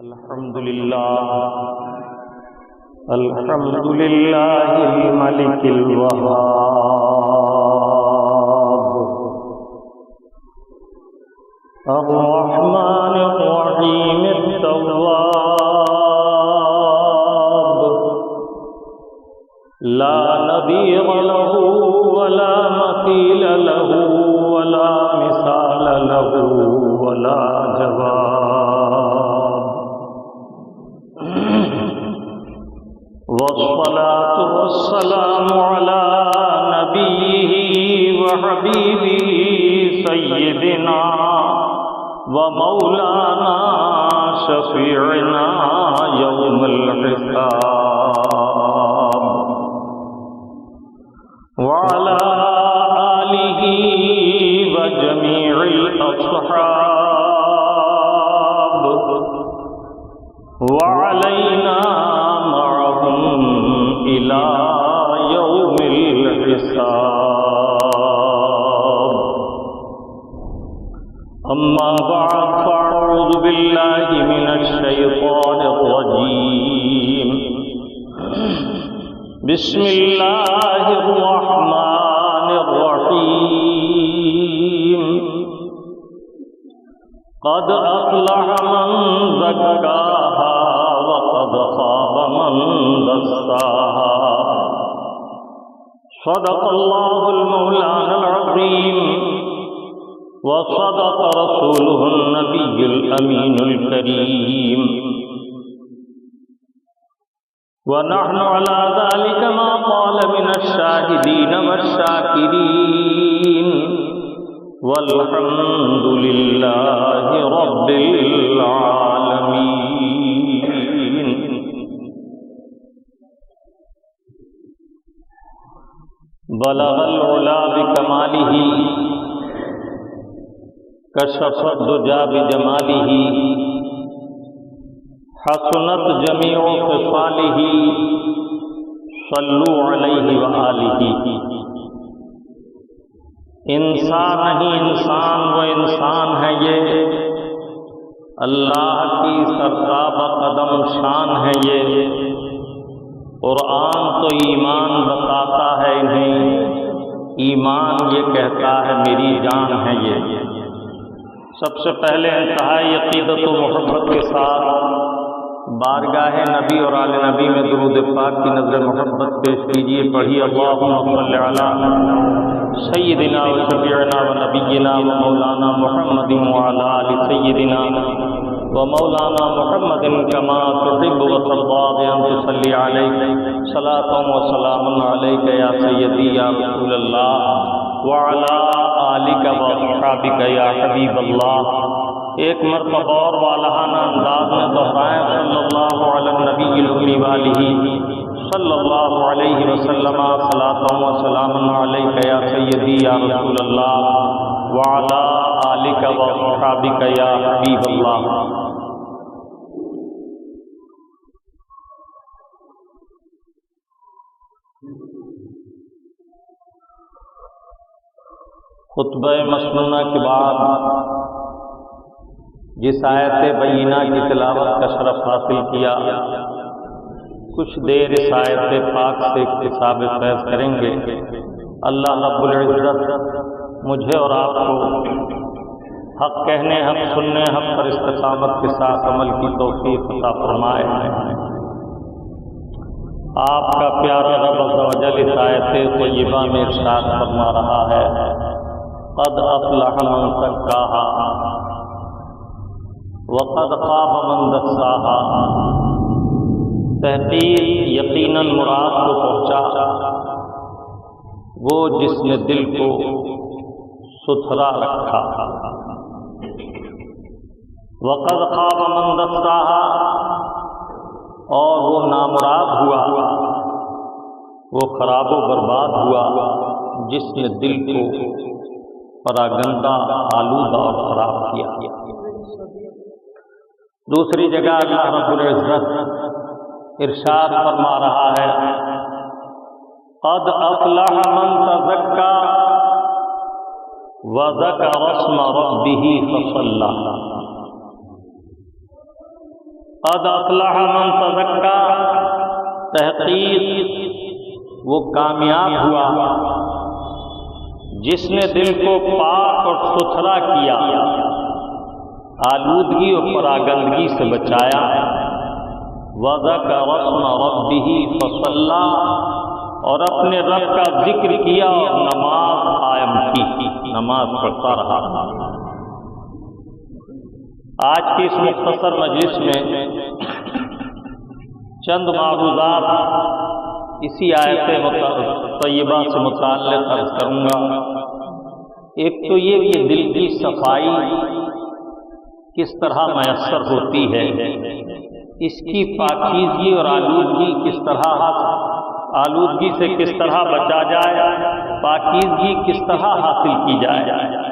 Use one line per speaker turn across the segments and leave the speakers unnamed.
الحمد لله الملك الوهاب الرحمن الرحيم التواب لا نظير له ولا مثيل له ولا مثال له ولا جواب والصلاة والسلام على نبيه وحبيبه سيدنا ومولانا شفيعنا يوم الحساب وعلى آله وجميع الأصحاب وعلينا إلى يوم الحساب أما بعد فأعوذ بالله من الشيطان الرجيم بسم الله الرحمن الرحيم قد أفلح من زكاها وقد خاب من دساها صدق الله المولانا العظيم وصدق رسوله النبي الأمين الكريم ونحن على ذلك ما قال من الشاهدين والشاكرين والحمد لله رب العالمين. بلغ العلا بکمالہ کشف الدجى بجمالہ حسنت جمیع خصالہ صلوا علیہ وآلہ. انسان نہیں انسان وہ انسان ہے یہ، اللہ کی سرتابہ قدم شان ہے یہ. قرآن تو ایمان بتاتا ہے انہیں، ایمان یہ کہتا ہے میری جان ہے یہ. سب سے پہلے انتہائی عقیدت و محبت کے ساتھ بارگاہ نبی اور آل نبی میں درود پاک کی نظر محبت پیش کیجیے. پڑھیے اللہم صلی علی سیدنا و شفیعنا و نبینا و مولانا محمد وعلی آل سیدنا و مولانا محمد کما تحب و ترضى ان تصلی علیہ صلاۃ و سلام علیک یا سیدی یا رسول اللہ وعلی آلک و اصحابک یا حبیب اللہ. ایک مرتبہ اور والہانہ انداز میں دہرائیں صلی اللہ علی النبی الامی والہ صلی اللہ علیہ وسلم صلاۃ و سلام علیک یا سیدی یا رسول اللہ وعلی آلک و اصحابک یا حبیب اللہ. خطبہ مسنونہ کے بعد جس آیت بینہ کی تلاوت کا شرف حاصل کیا، کچھ دیر اس آیت پاک سے اکتساب فیض کریں گے. اللہ رب العزت مجھے اور آپ کو حق کہنے، حق سننے، حق پر استقامت کے ساتھ عمل کی توفیق عطا فرمائے. آپ کا پیارا رب عز و جل اس آیت طیبہ میں ارشاد فرما رہا ہے قد افلح من زکاہا وقد خاب من دساہا. تحقیق یقیناً مراد کو پہنچا وہ جس نے دل کو ستھرا رکھا. وقد خاب من دساہا، اور وہ نامراد ہوا، وہ خراب و برباد ہوا جس نے دل کو پراگندہ، آلودہ اور خراب کیا. دوسری جگہ اللہ رب العزت ارشاد فرما رہا ہے قد افلح من تزکا وذکر اسم ربہ فصلی. قد افلح من تزکا، تحقیق وہ کامیاب ہوا جس نے دل کو پاک اور ستھرا کیا، آلودگی اور پراگندگی سے بچایا، وذکر اسم ربہ فصلی، اور اپنے رب کا ذکر کیا اور نماز قائم کی، نماز پڑھتا رہا۔ آج کی اس مختصر مجلس میں چند معروضات اسی آیت طیبہ سے متعلق عرض کروں گا۔ ایک تو یہ کہ دل کی صفائی کس طرح میسر ہوتی ہے، اس کی پاکیزگی اور آلودگی کس طرح، آلودگی سے کس طرح بچا جائے، پاکیزگی کس طرح حاصل کی جائے۔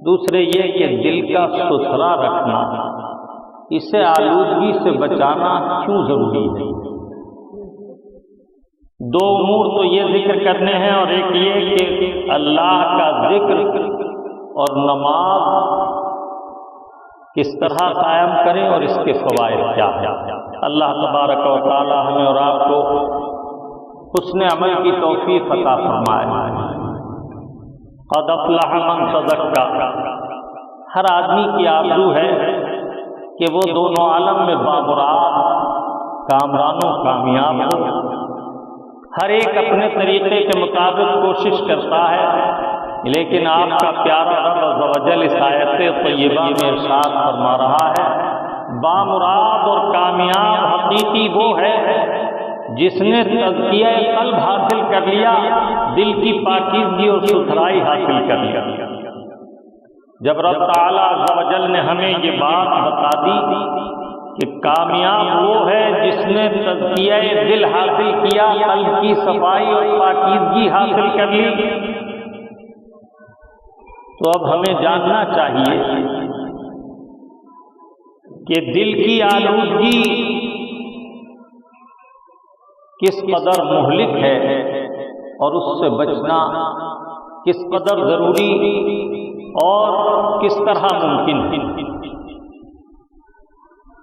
دوسرے یہ کہ دل کا ستھرا رکھنا، اسے آلودگی سے بچانا کیوں ضروری ہے۔ دو امور تو یہ ذکر کرنے ہیں، اور ایک یہ کہ اللہ کا ذکر اور نماز کس طرح قائم کریں اور اس کے فوائد کیا ہیں۔ اللہ تبارک و تعالی ہمیں اور آپ کو حسن عمل کی توفیق عطا فرمائے۔ قد افلح من تزکا، ہر آدمی کی آرزو ہے کہ وہ دونوں عالم میں بامراد، کامران و کامیاب ہو۔ ہر ایک اپنے طریقے کے مطابق کوشش کرتا ہے، لیکن آپ کا پیارا رب عز و جل اس آیت طیبہ میں ارشاد فرما رہا ہے، بامراد اور کامیاب حقیقی وہ ہے جس نے تزکیہ قلب حاصل کر لیا، دل کی پاکیزگی اور ستھرائی حاصل کر لیا۔ جب رب تعالیٰ عز و جل نے ہمیں یہ بات بتا دی کہ کامیاب وہ ہے جس نے تزکیہ دل حاصل کیا، قلب کی صفائی اور پاکیزگی حاصل کر لی، تو اب ہمیں جاننا چاہیے کہ دل کی آلودگی کس قدر مہلک ہے اور اس سے بچنا کس قدر ضروری اور کس طرح ممکن ہے۔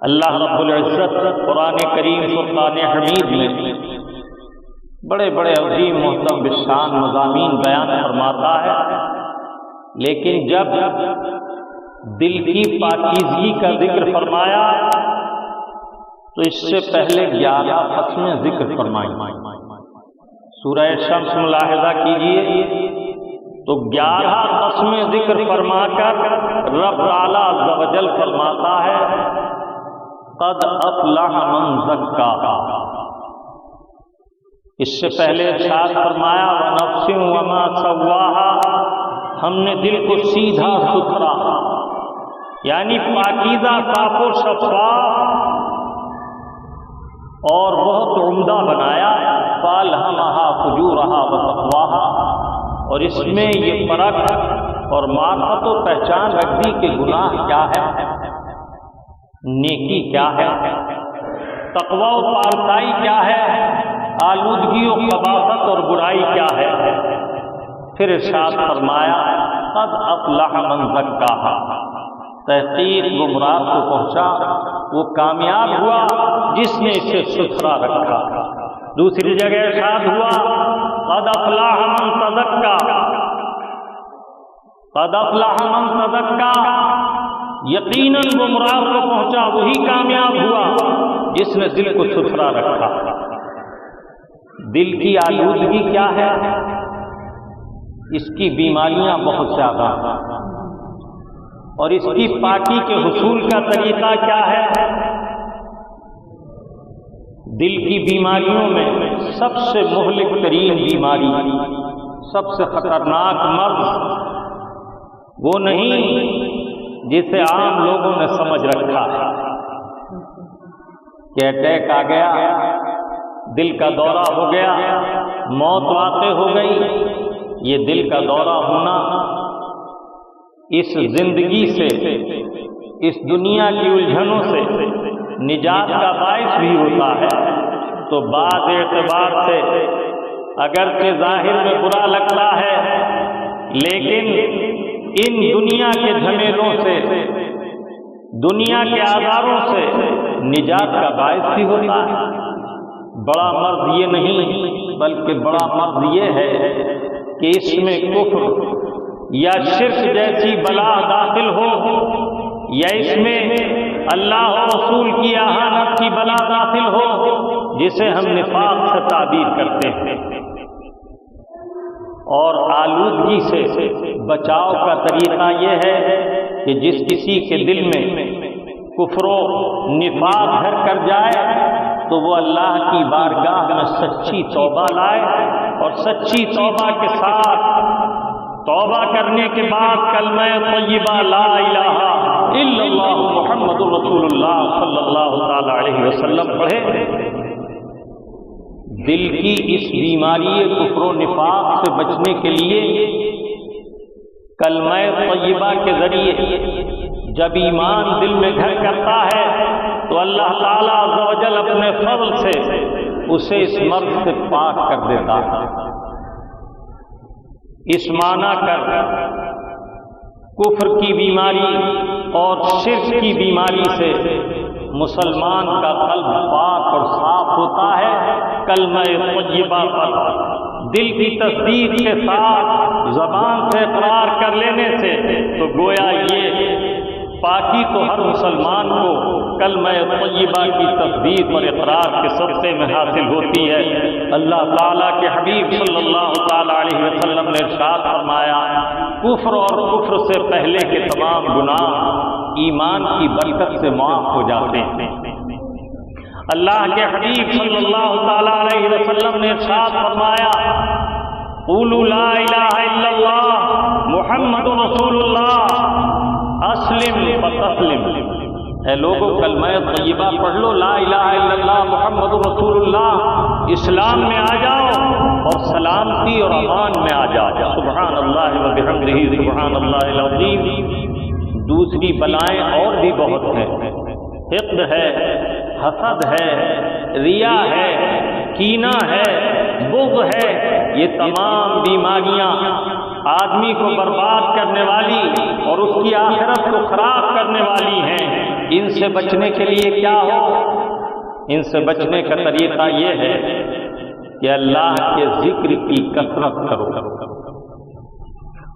اللہ رب العزت قرآن کریم فرقان حمید میں بڑے بڑے عظیم محترم بشان مضامین بیان فرماتا ہے، لیکن جب دل کی پاکیزگی کا ذکر فرمایا تو اس سے پہلے 11 قسمیں ذکر فرمائی۔ سورہ شمس ملاحظہ کیجئے تو 11 قسمیں ذکر فرما کر رب تعالیٰ عز و جل فرماتا ہے قد افلح من زکاہا۔ اس سے پہلے ارشاد فرمایا ونفس وما سواہا، ہم نے دل کو سیدھا ستھرا یعنی پاکیزہ، صاف و شفاف اور بہت عمدہ بنایا، فالہمہا فجورہا وتقواہا، اور اس میں یہ فرق اور معرفت و پہچان رکھ دی کہ گناہ کیا ہے، نیکی کیا ہے، تقوی و پارسائی کیا ہے، آلودگی و قباحت اور برائی کیا ہے۔ پھر ارشاد فرمایا قد افلح من زکاہا، تحقیق وہ مراد کو پہنچا، وہ کامیاب ہوا جس نے اسے ستھرا رکھا۔ دوسری جگہ ارشاد ہوا قد افلح من تزکا، قد افلح من تزکا، یقیناً وہ مراد کو پہنچا، وہی کامیاب ہوا جس نے دل کو ستھرا رکھا۔ دل کی آلودگی کیا ہے؟ اس کی بیماریاں بہت زیادہ، اور اس کی پاکی کے حصول کا طریقہ کیا ہے؟ دل کی بیماریوں میں سب سے مہلک ترین بیماری، سب سے خطرناک مرض وہ نہیں جسے عام لوگوں نے سمجھ رکھا ہے کہ اٹیک آ گیا، دل کا دورہ ہو گیا، موت واقع ہو گئی۔ یہ دل کا دورہ ہونا اس زندگی سے، اس دنیا کی الجھنوں سے نجات کا باعث بھی ہوتا ہے۔ تو بعض اعتبار سے اگرچہ ظاہر میں برا لگتا ہے، لیکن ان دنیا کے جھمیلوں سے، دنیا کے آزاروں سے نجات کا باعث بھی ہوتا ہے۔ بڑا مرض یہ نہیں بلکہ بڑا مرض یہ ہے کہ اس میں کفر یا شرک جیسی بلا داخل ہو، یا اس میں اللہ و رسول کی اہانت کی بلا داخل ہو جسے ہم نفاق سے تعبیر کرتے ہیں۔ اور آلودگی سے بچاؤ کا طریقہ یہ ہے کہ جس کسی کے دل میں کفر و نفاق بھر کر جائے تو وہ اللہ کی بارگاہ میں سچی توبہ لائے، اور سچی توبہ کے ساتھ توبہ کرنے کے بعد کلمہ طیبہ لا الہ الا اللہ محمد رسول اللہ صلی اللہ تعالی علیہ وسلم پڑھے۔ دل کی اس بیماری کفر و نفاق سے بچنے کے لیے کلمہ طیبہ کے ذریعے جب ایمان دل میں گھر کرتا ہے تو اللہ تعالیٰ عز و جل اپنے فضل سے اسے اس مرض سے پاک کر دیتا ہے۔ اس معنی کر کفر کی بیماری اور شرک کی بیماری سے مسلمان کا قلب پاک اور صاف ہوتا ہے کلمہ طیبہ پر دل کی تصدیق کے ساتھ زبان سے اقرار کر لینے سے۔ تو گویا یہ پاکی تو ہر مسلمان کو کلمہ طیبہ کی تصدیق اور اقرار کے صدقے میں حاصل ہوتی ہے۔ اللہ تعالیٰ کے حبیب صلی اللہ تعالیٰ علیہ وسلم نے ارشاد فرمایا، کفر اور کفر سے پہلے کے تمام گناہ ایمان کی برکت سے معاف ہو جاتے ہیں۔ اللہ کے حبیب صلی اللہ تعالیٰ علیہ وسلم نے ارشاد فرمایا، قولوا لا الہ الا اللہ محمد رسول اللہ اسلم فتسلم۔ اے لوگوں کلمہ طیبہ پڑھ لو، لا الہ الا اللہ محمد رسول اللہ، اسلام میں آ جاؤ اور سلامتی اور امان میں آ جاؤ۔ سبحان اللہ و بحمدہ سبحان اللہ العظیم۔ دوسری بلائیں اور بھی بہت ہیں، حقد ہے، حسد ہے، ریا ہے، کینہ ہے، بغض ہے۔ یہ تمام بیماریاں آدمی کو برباد کرنے والی اور اس کی آخرت کو خراب کرنے والی ہیں۔ ان سے بچنے کے لیے کیا ہو؟ ان سے بچنے کا طریقہ یہ ہے کہ اللہ کے ذکر کی کثرت کرو۔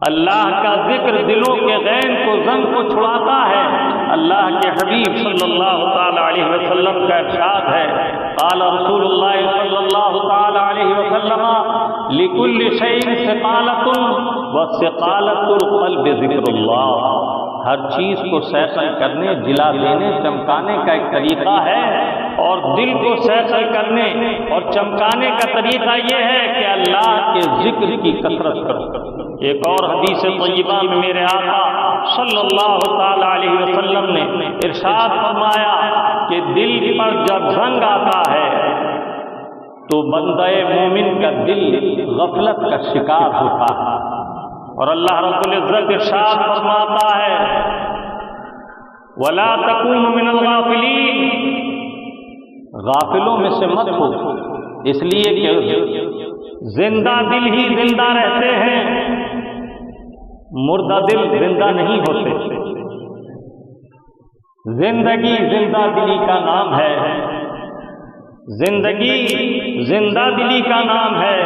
اللہ کا ذکر دلوں کے غین کو زنگ کو چھڑاتا ہے۔ اللہ کے حبیب صلی اللہ تعالی علیہ وسلم کا ارشاد ہے، قال رسول اللہ صلی اللہ تعالی علیہ وسلم لکل شیء ثقالۃ وثقالۃ القلب ذکر اللہ۔ ہر چیز کو سیطل کرنے، جلا دینے، چمکانے کا ایک طریقہ ہے، اور دل کو سیطل کرنے اور چمکانے کا طریقہ یہ ہے کہ اللہ کے ذکر کی کثرت کرو۔ ایک اور حدیث طیبہ میں میرے آقا صلی اللہ تعالی علیہ وسلم نے ارشاد فرمایا کہ دل پر جب زنگ آتا ہے تو بندہ مومن کا دل غفلت کا شکار ہوتا ہے، اور اللہ رب العزت ارشاد فرماتا ہے، وَلَا تَكُونُوا مِنَ الْغَافِلِينَ، غافلوں میں سے مت ہو، اس لیے کہ زندہ دل ہی زندہ رہتے ہیں، مردہ دل زندہ نہیں ہوتے۔ زندگی زندہ دلی کا نام ہے، زندگی زندہ دلی کا نام ہے۔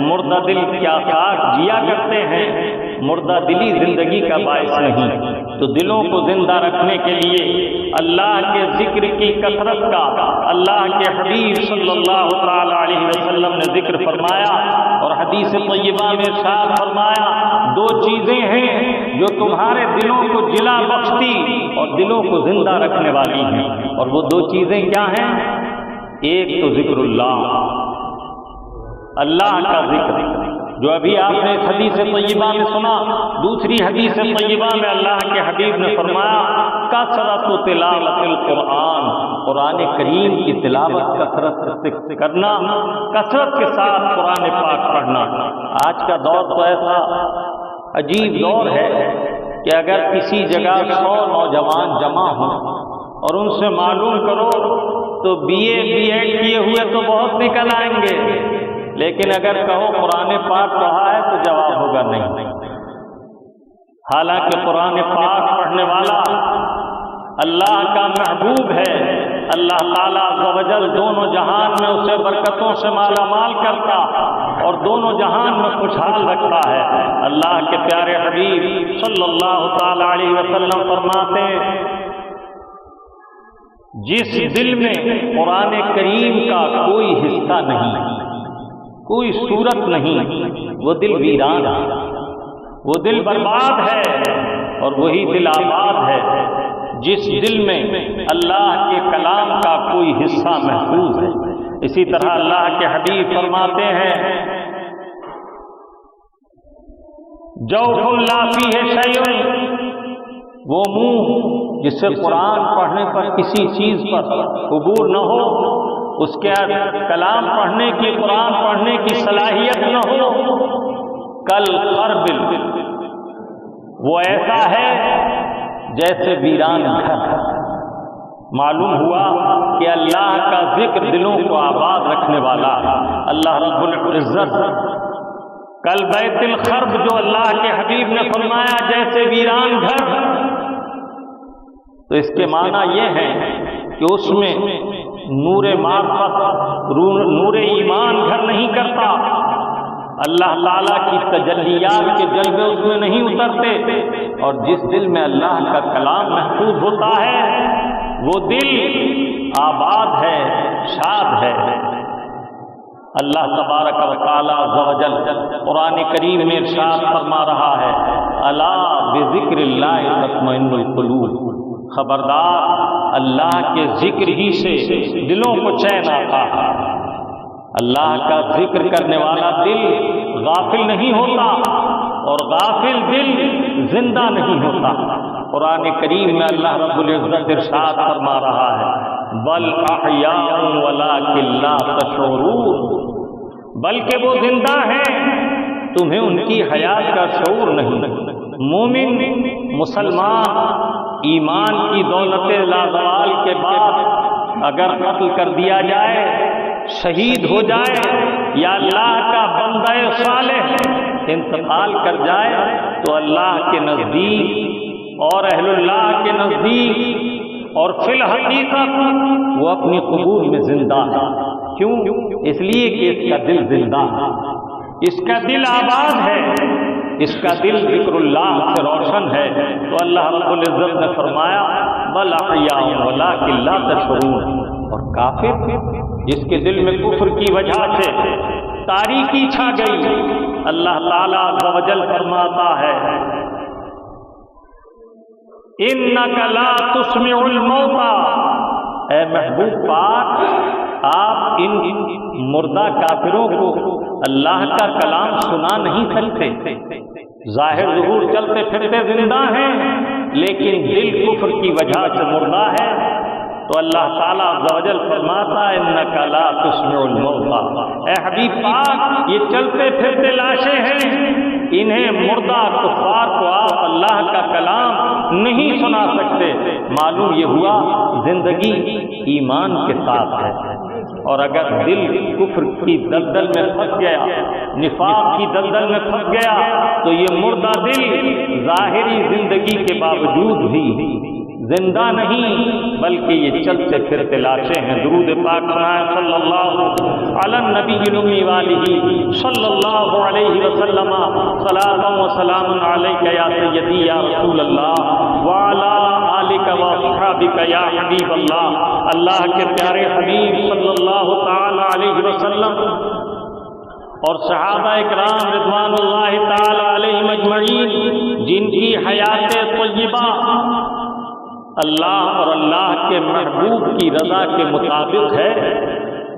مردہ دل کیا خاک جیا کرتے ہیں، مردہ دلی زندگی کا باعث نہیں۔ تو دلوں کو زندہ رکھنے کے لیے اللہ کے ذکر کی کثرت کا اللہ کے حبیب صلی اللہ تعالی علیہ وسلم نے ذکر فرمایا، اور حدیث طیبہ میں ارشاد فرمایا، دو چیزیں ہیں جو تمہارے دلوں کو جلا بخشتی اور دلوں کو زندہ رکھنے والی ہیں، اور وہ دو چیزیں کیا ہیں؟ ایک تو ذکر اللہ، اللہ کا ذکر جو ابھی آپ نے حدیث طیبہ میں سنا۔ دوسری حدیث طیبہ میں اللہ کے حبیب نے فرمایا، کثرت تلاوت القرآن، قرآن کریم کی تلاوت کثرت سے کرنا، کثرت کے ساتھ قرآن پاک پڑھنا۔ آج کا دور تو ایسا عجیب دور ہے کہ اگر کسی جگہ 100 نوجوان جمع ہوں اور ان سے معلوم کرو تو بی ایڈ کیے ہوئے تو بہت نکل آئیں گے، لیکن اگر کہو قرآن پاک پڑھا ہے تو جواب ہوگا نہیں۔ حالانکہ قرآن پاک پڑھنے والا اللہ کا محبوب ہے، اللہ تعالیٰ عز و جل دونوں جہان میں اسے برکتوں سے مالا مال کرتا اور دونوں جہان میں خوشحال رکھتا ہے۔ اللہ کے پیارے حبیب صلی اللہ تعالی علیہ وسلم فرماتے ہیں جس دل میں قرآن کریم کا کوئی حصہ نہیں، کوئی صورت نہیں، وہ دل ویران ہے، وہ دل برباد ہے، اور وہی دل آباد ہے جس دل میں اللہ کے کلام کا کوئی حصہ محفوظ ہے۔ اسی طرح اللہ کے حبیب فرماتے ہیں جوف لا فیہ شیء، وہ منہ جس سے قرآن پڑھنے پر کسی چیز پر عبور نہ ہو، اس کے کلام پڑھنے کی، قرآن پڑھنے کی صلاحیت نہ ہو، کل خرب، وہ ایسا ہے جیسے ویران گھر۔ معلوم ہوا کہ اللہ کا ذکر دلوں کو آباد رکھنے والا ہے۔ اللہ رب العزت کل بیت الخرب جو اللہ کے حبیب نے فرمایا جیسے ویران گھر، تو اس کے معنی یہ ہے کہ اس میں نور معرفت، نور ایمان گھر نہیں کرتا، اللہ تعالیٰ کی تجلیات کے جلوے اس میں نہیں اترتے، اور جس دل میں اللہ کا کلام محفوظ ہوتا ہے وہ دل آباد ہے، شاد ہے۔ اللہ تبارک و تعالی عز و جل قرآن کریم میں ارشاد فرما رہا ہے الا بذکر اللہ تطمئن القلوب، خبردار اللہ کے ذکر ہی سے دلوں کو چین آتا ہے۔ اللہ کا ذکر کرنے والا دل غافل نہیں ہوتا، اور غافل دل زندہ نہیں ہوتا۔ قرآن کریم میں اللہ رب العزت ارشاد فرما رہا ہے بل احیاء ولکن لا تشعرون، بلکہ وہ زندہ ہیں، تمہیں ان کی حیات کا شعور نہیں۔ مومن مسلمان ایمان کی دولت لازوال کے بعد اگر قتل کر دیا جائے، شہید ہو جائے، یا اللہ کا بندہ صالح انتقال کر جائے، تو اللہ کے نزدیک اور اہل اللہ کے نزدیک اور فی الحقیقت وہ اپنی قبور میں زندہ ہے۔ کیوں؟ اس لیے کہ اس کا دل زندہ ہے، اس کا دل آباد ہے، اس کا دل ذکر اللہ سے روشن ہے۔ تو اللہ رب العزت نے فرمایا بل احیاء ولکن لا تشعرون، اور کافر جس کے دل میں کفر کی وجہ سے تاریکی چھا گئی، اللہ تعالیٰ عز و جل فرماتا ہے انک لا تسمع الموتى، اے محبوب پاک آپ ان مردہ کافروں کو اللہ کا کلام سنا نہیں سکتے۔ ظاہر ظہور چلتے پھرتے زندہ ہیں، لیکن دل کفر کی وجہ سے مردہ ہے۔ تو اللہ تعالیٰ عز و جل فرماتا ہے انک لا تسمع الموتى، اے حبیب پاک یہ چلتے پھرتے لاشیں ہیں، انہیں مردہ کفار کو آپ اللہ کا کلام نہیں سنا سکتے۔ معلوم یہ ہوا زندگی ایمان کے ساتھ ہے، اور اگر دل کفر کی دلدل میں پھنس گیا، نفاق کی دلدل میں پھنس گیا، تو یہ مردہ دل ظاہری زندگی کے باوجود بھی زندہ نہیں، بلکہ یہ چلتے پھرتے لاشیں ہیں۔ درود پاک سنائیں صلی اللہ علی النبی الامی والہ صلی اللہ علیہ وسلم، صلاۃ و سلام علیک یا سیدی یا رسول اللہ وعلی آلک و اصحابک یا حبیب اللہ۔ اللہ کے پیارے حبیب صلی اللہ تعالی علیہ وسلم اور صحابہ اکرام رضوان اللہ تعالی علیہم اجمعین جن کی حیات طیبہ اللہ اور اللہ کے محبوب کی رضا کے مطابق ہے،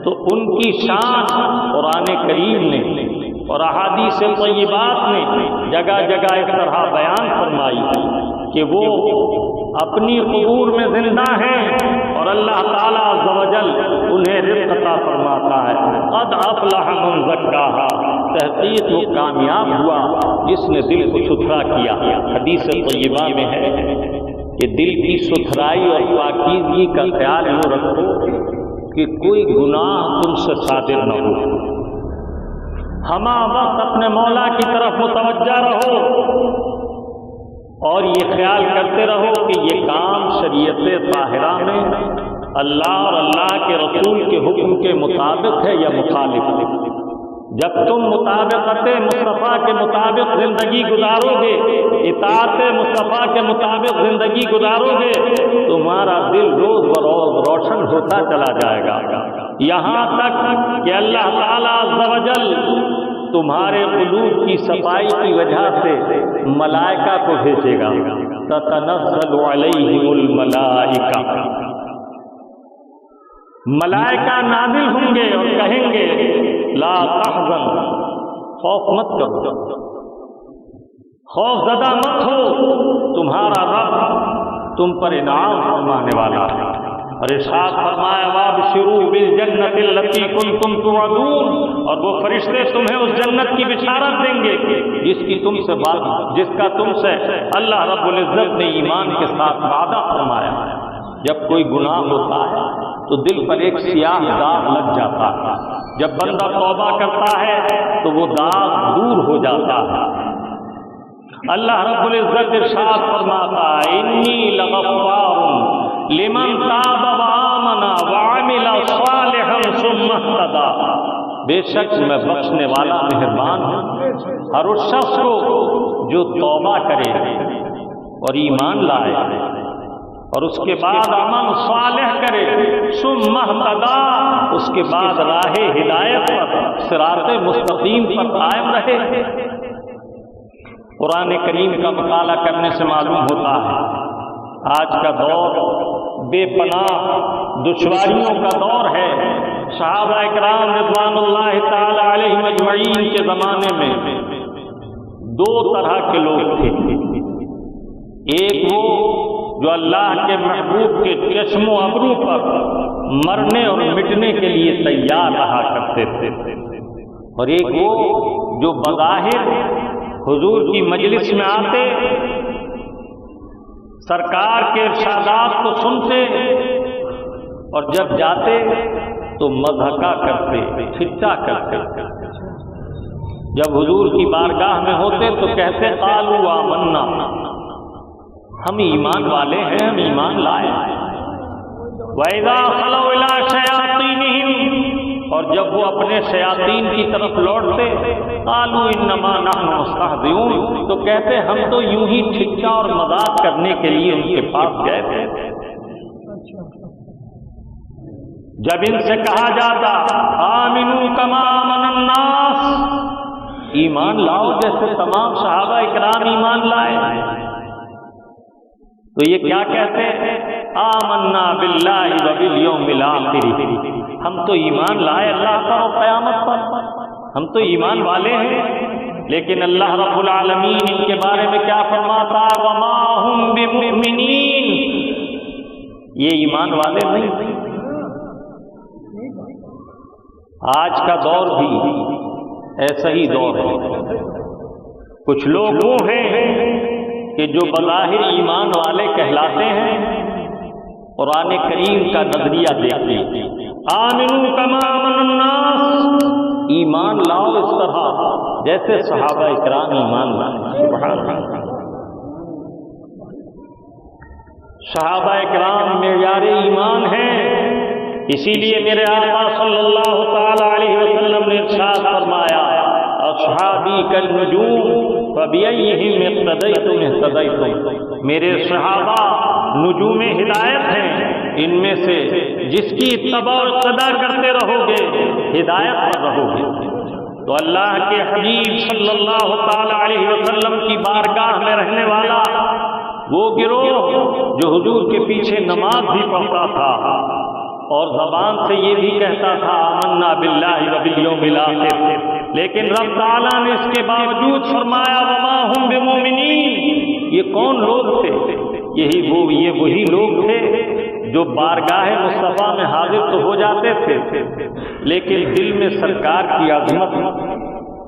تو ان کی شان قرآن کریم نے اور احادیث طیبات نے جگہ جگہ اس طرح بیان فرمائی کہ وہ اپنی قبور میں زندہ ہیں، اور اللہ تعالیٰ عز و جل انہیں رزق عطا فرماتا ہے۔ قد افلح من زکاہا، تحقیق وہ کامیاب ہوا جس نے دل کو ستھرا کیا۔ حدیث طیبہ میں ہے کہ دل کی ستھرائی اور پاکیزگی کا خیال یوں رکھو کہ کوئی گناہ تم سے صادر نہ ہو، ہمہ وقت اپنے مولا کی طرف متوجہ رہو، اور یہ خیال کرتے رہو کہ یہ کام شریعت طاہرہ میں اللہ اور اللہ کے رسول کے حکم کے مطابق ہے یا مخالف ہے؟ جب تم مطابقت مصطفیٰ کے مطابق زندگی گزارو گے، اطاعت مصطفیٰ کے مطابق زندگی گزارو گے، تمہارا دل روز بروز روشن ہوتا چلا جائے گا، یہاں تک کہ اللہ تعالیٰ عز و جل تمہارے قلوب کی صفائی کی وجہ سے ملائکہ کو بھیجے گا، تتنزل علیہم الملائکہ، ملائکہ نازل ہوں گے اور کہیں گے لا تحزن، خوف مت کرو، خوف زدہ مت ہو، تمہارا رب تم پر انعام فرمانے والا ہے۔ اور ارشاد فرمایا وابشروا بالجنۃ التي كنتم توعدون، اور وہ فرشتے تمہیں اس جنت کی بشارت دیں گے جس کا تم سے اللہ رب العزت نے ایمان کے ساتھ وعدہ فرمایا۔ جب کوئی گناہ ہوتا ہے تو دل پر ایک سیاہ داغ لگ جاتا ہے، جب بندہ توبہ کرتا ہے تو وہ داغ دور ہو جاتا ہے۔ اللہ رب العزت ارشاد فرماتا ہے انی لغفار لمن تاب وآمن وعمل صالحا ثم اهتدى، بے شک میں بخشنے والا مہربان ہوں ہر اس شخص کو جو توبہ کرے اور ایمان لائے اور اس کے بعد عمل صالح کرے، ثم اهتدى، اس کے بعد راہ ہدایت پر صراط مستقیم پر قائم رہے۔ قرآن کریم کا مطالعہ کرنے سے معلوم ہوتا ہے آج کا دور بے پناہ دشواریوں کا دور ہے۔ صحابہ اکرام رضوان اللہ تعالی علیہم اجمعین کے زمانے میں دو طرح کے لوگ تھے، ایک وہ جو اللہ کے محبوب کے چشم و ابرو پر مرنے اور مٹنے کے لیے تیار رہا کرتے تھے، اور ایک وہ جو بظاہر حضور کی مجلس میں آتے، سرکار کے ارشادات کو سنتے اور جب جاتے تو مضحکہ کرتے، ٹھٹا کرتے۔ جب حضور کی بارگاہ میں ہوتے تو کہتے قالوا آمنا، ہم ایمان والے ہیں، ہم ایمان لائے۔ وَإِذَا خَلَوْا إِلَىٰ شَيَاطِينِهِمْ، اور جب وہ اپنے شیاطین کی طرف لوٹتے قالوا إِنَّمَا نَحْنُ مُسْتَهْزِئُونَ، تو کہتے ہم تو یوں ہی ٹھٹا اور مذاق کرنے کے لیے ان کے پاس گئے تھے۔ جب ان سے کہا جاتا آمنوا كما آمن الناس، ایمان لاؤ جیسے تمام صحابہ اکرام ایمان لائے، تو یہ کیا کہتے ہیں آمنا باللہ وبالیوم الآخر، ہم تو ایمان لائے اللہ پر اور قیامت پر، ہم تو ایمان والے ہیں۔ لیکن اللہ رب العالمین ان کے بارے میں کیا فرماتا وما ہم بمؤمنین، یہ ایمان والے نہیں۔ آج کا دور بھی ایسا ہی دور ہے، کچھ لوگ وہ ہیں کہ جو بظاہر ایمان والے کہلاتے ہیں، قرآن کریم کا نظریہ دیکھتے آمنوا کما آمن الناس، ایمان لاؤ اس طرح جیسے صحابہ اکرام ایمان لائے۔ سبحان اللہ، صحابہ اکرام معیار ایمان ہیں، اسی لیے میرے آقا صلی اللہ تعالی علیہ وسلم نے ارشاد فرمایا اصحابی کالنجوم فبأیہم اقتدیتم اہتدیتم، میرے صحابہ نجوم ہدایت ہیں، ان میں سے جس کی اتباع اور اقتداء کرتے رہو گے ہدایت پر رہو گے۔ تو اللہ کے حبیب صلی اللہ تعالی علیہ وسلم کی بارگاہ میں رہنے والا وہ گروہ جو حضور کے پیچھے نماز بھی پڑھتا تھا اور زبان سے یہ بھی کہتا تھا آمنا باللہ وبالیوم الآخر، لیکن رب تعالیٰ نے اس کے باوجود فرمایا وما ہم بمؤمنین، یہ کون لوگ تھے؟ یہ وہی لوگ تھے جو بارگاہ مصطفیٰ میں حاضر تو ہو جاتے تھے لیکن دل میں سرکار کی عظمت